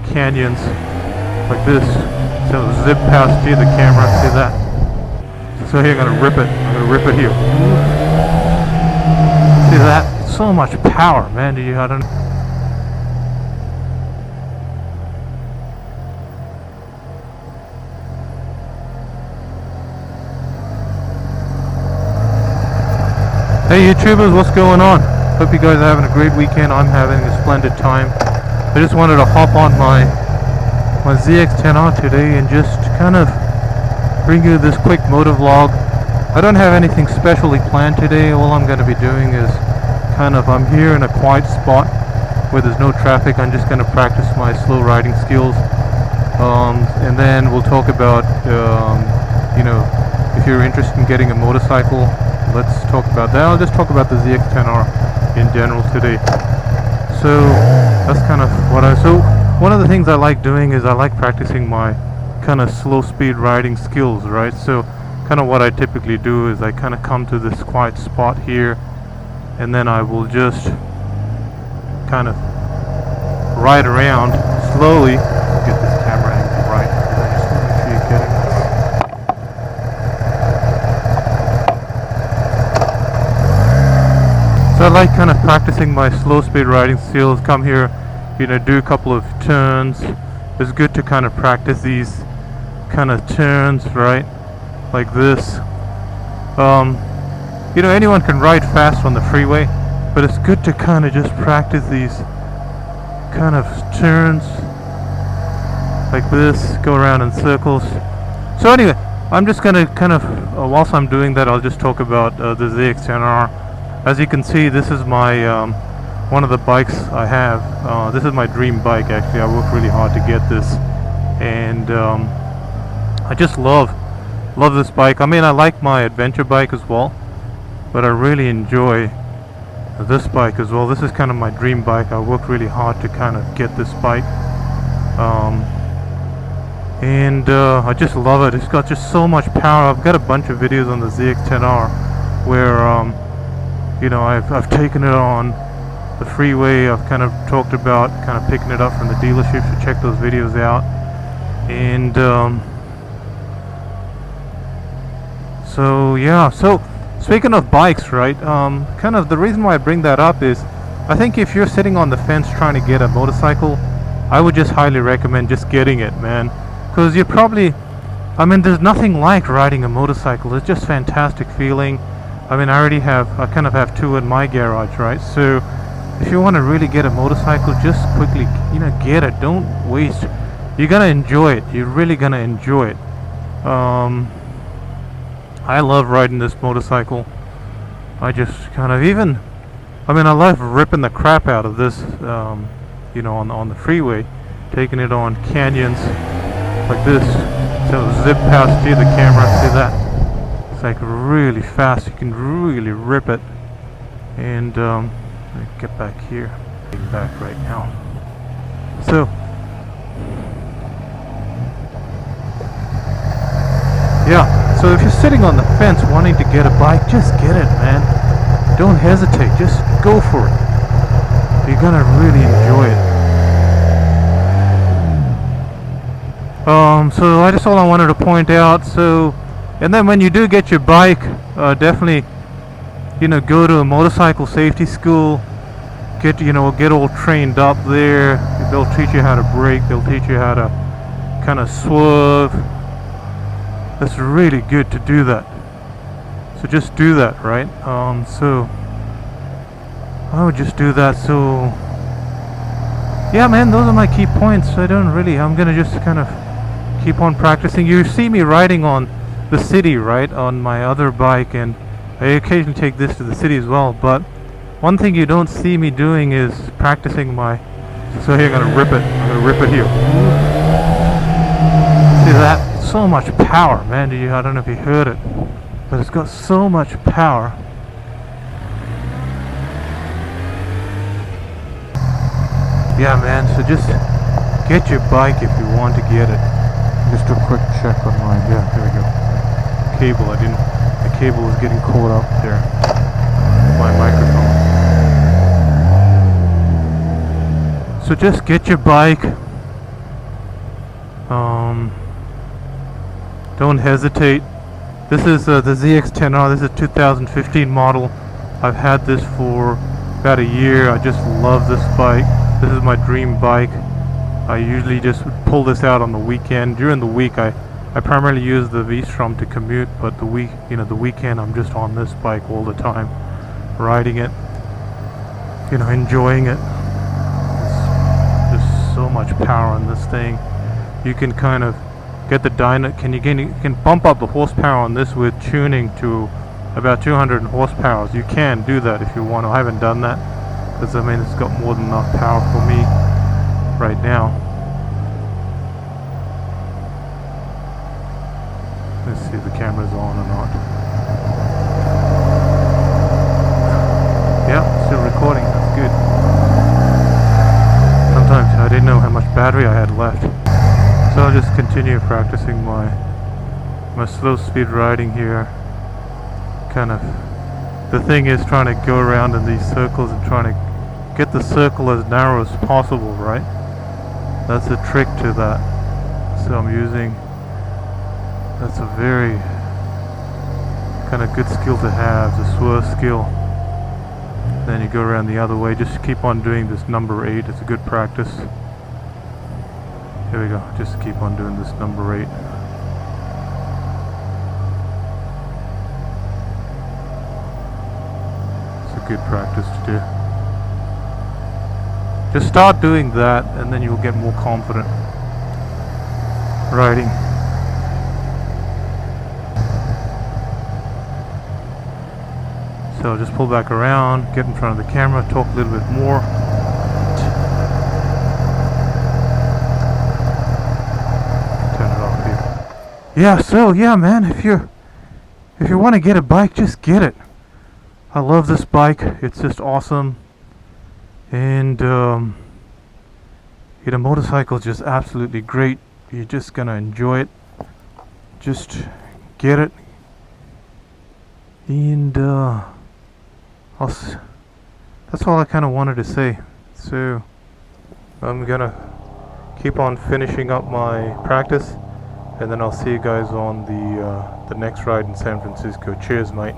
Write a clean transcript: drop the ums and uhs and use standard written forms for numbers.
canyons like this. So zip past here the camera, see that? So here I'm gonna rip it here. See that? So much power, man. I don't Hey YouTubers, what's going on? Hope you guys are having a great weekend. I'm having a splendid time. I just wanted to hop on my ZX10R today and just kind of bring you this quick motor vlog. I don't have anything specially planned today. All I'm going to be doing is I'm here in a quiet spot where there's no traffic. I'm just going to practice my slow riding skills, and then we'll talk about if you're interested in getting a motorcycle, let's talk about that. I'll just talk about the ZX10R in general today. So that's kind of what one of the things I like doing is I like practicing my kind of slow speed riding skills, right? So kind of what I typically do is I kind of come to this quiet spot here, and then I will just kind of ride around slowly. Get this camera angle right. Just make sure you're getting this. So I like kind of practicing my slow speed riding skills. Come here, do a couple of turns. It's good to kind of practice these kind of turns, right? Like this. Anyone can ride fast on the freeway, but it's good to kind of just practice these kind of turns like this, go around in circles. So anyway, I'm just gonna kind of whilst I'm doing that, I'll just talk about the ZX10R. As you can see, this is my one of the bikes I have. This is my dream bike, actually. I worked really hard to get this, and I just love this bike. I mean, I like my adventure bike as well, but I really enjoy this bike as well. This is kind of my dream bike. I worked really hard to kind of get this bike, and I just love it. It's got just so much power. I've got a bunch of videos on the ZX10R where I've taken it on the freeway. I've kind of talked about kind of picking it up from the dealership, so check those videos out. And so speaking of bikes, right, kind of the reason why I bring that up is I think if you're sitting on the fence trying to get a motorcycle, I would just highly recommend just getting it, man, because you're probably, there's nothing like riding a motorcycle. It's just fantastic feeling. I kind of have two in my garage, right? So if you want to really get a motorcycle, just quickly, get it. Don't waste. You're gonna enjoy it. You're really gonna enjoy it. I love riding this motorcycle. I just kind of I love ripping the crap out of this, on the freeway, taking it on canyons like this. So zip past here the camera, see that? It's like really fast. You can really rip it. And let me get back here. Getting back right now. So so if you're sitting on the fence wanting to get a bike, just get it, man. Don't hesitate. Just go for it. You're gonna really enjoy it. So that's all I wanted to point out. So, and then when you do get your bike, definitely, go to a motorcycle safety school. Get all trained up there. They'll teach you how to brake. They'll teach you how to kind of swerve. That's really good to do that. So just do that, right? So I would just do that. So yeah, man, those are my key points. I'm gonna just kind of keep on practicing. You see me riding on the city, right, on my other bike, and I occasionally take this to the city as well. But one thing you don't see me doing is practicing so here I'm gonna rip it here. See that? So much power, man. I don't know if you heard it, but it's got so much power. Yeah, man, so just get your bike if you want to get it. Just a quick check on mine. Yeah, there we go. Cable, the cable is getting caught up there. My microphone. So just get your bike, Don't hesitate. This is the ZX10R. This is a 2015 model. I've had this for about a year. I just love this bike. This is my dream bike. I usually just pull this out on the weekend. During the week, I primarily use the V-Strom to commute, but the weekend, I'm just on this bike all the time, riding it, enjoying it. There's so much power in this thing. You can kind of get the dyno. You can bump up the horsepower on this with tuning to about 200 horsepower. You can do that if you want to. I haven't done that because it's got more than enough power for me right now. Let's see if the camera's on or not. Yeah, still recording. That's good. Sometimes I didn't know how much battery I had left. So I'll just continue practicing my slow speed riding here. Kind of, the thing is trying to go around in these circles and trying to get the circle as narrow as possible, right? That's a trick to that. So I'm using, that's a very kind of good skill to have, the swerve skill. Then you go around the other way. Just keep on doing this number 8. It's a good practice. Here we go. Just keep on doing this number 8. It's a good practice to do. Just start doing that and then you'll get more confident riding. So just pull back around, get in front of the camera, talk a little bit more. Turn it off here. Yeah, so yeah, man, if you want to get a bike, just get it. I love this bike. It's just awesome. And motorcycle is just absolutely great. You're just gonna enjoy it. Just get it. And that's all I kind of wanted to say. So I'm gonna keep on finishing up my practice, and then I'll see you guys on the next ride in San Francisco. Cheers, mate.